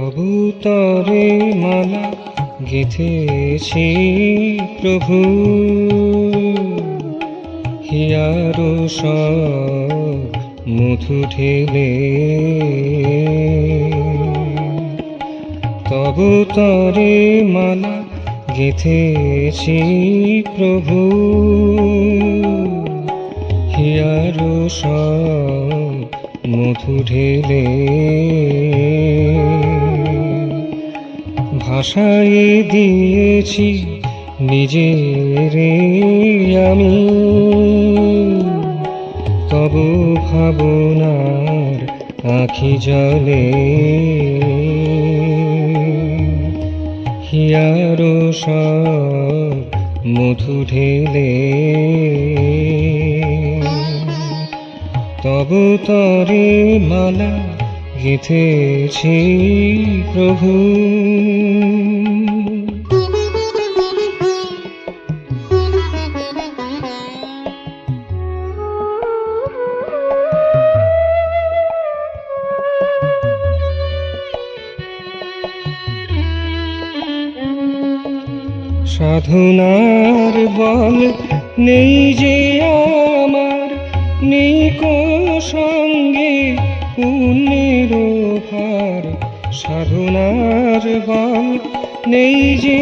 তবু তরে মালা গেঁথেছি প্রভু, হিয়ারো সব মধু ঢেলে। তবু তরে মালা গেঁথেছি প্রভু, হিয়ারো সব মধু ঢেলে। ভাষায় দিয়েছি নিজের আমি, তবু ভাবনার আঁখি জলে। হিয়ারো সব মধু ঢেলে। তবু তরে মালা গেঁথেছি প্রভু। সাধনার বল নেই যে আমার, নেই কো সঙ্গে পুণ্যের ভার। সাধনার বল নেই যে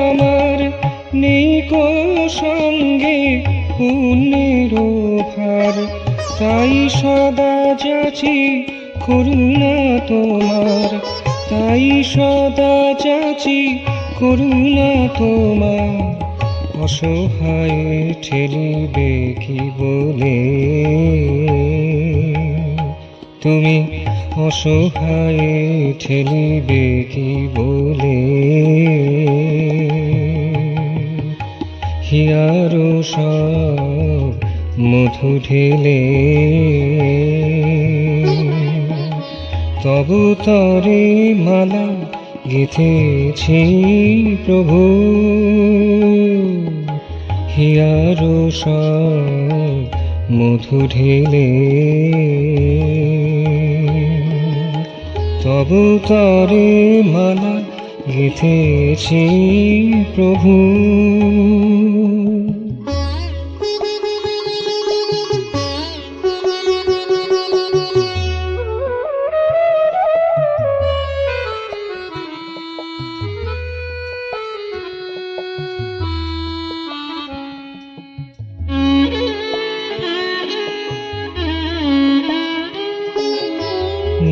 আমার, নেই কো সঙ্গে পুণ্যের ভার। তাই সদা যাচি করুণা তোমার, তাই সদা যাচি করুণা তোমার। অসহায় ঠেলিবে কি বলে, তুমি অসহায় ঠেলিবে কি বলে। হিয়ারো সব মধু ঢেলে। তবু তরে মালা গেঁথেছি প্রভু, হিয়ারো সব মধু ঢেলে। তবু তরে মালা গেঁথেছি প্রভু।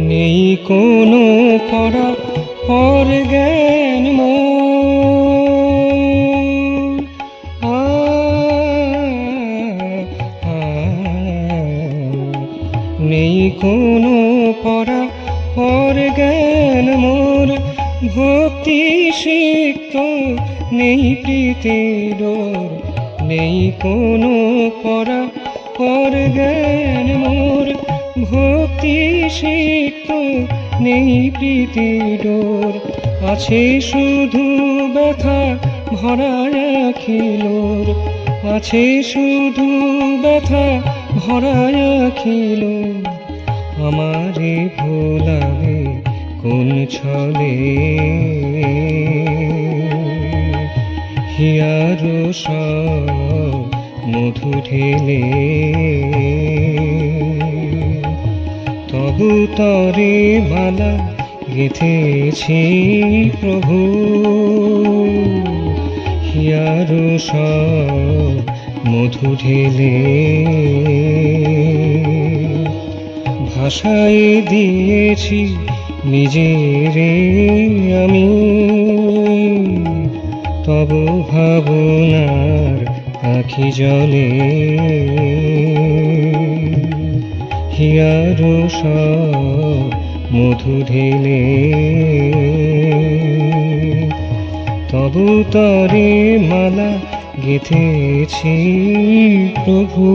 নেই কোনো পরা পর জ্ঞান নেই কোনো পরা পর জ্ঞান মোর। ভক্তি সিক্ত নেই প্রীতির, নেই কোনো পরা পর জ্ঞান মোর। ভক্তি সিক্ত নেই প্রীতির, আছে শুধু ব্যথা ভরা আখিলোর। আছে শুধু ব্যথা ভরা আখিলোর। আমারে ভোলাবে কোন ছলে, হিয়ারো সব মধু ঢেলে। তবু তরে মালা গেঁথেছি প্রভু, হিয়ারো সব মধু ঢেলে। ভাষায় দিয়েছি নিজের আমি, তবু ভাবনার আঁখি জলে। হিয়ারো সব মধু ঢেলে। তবু তরে মালা গেঁথেছি প্রভু।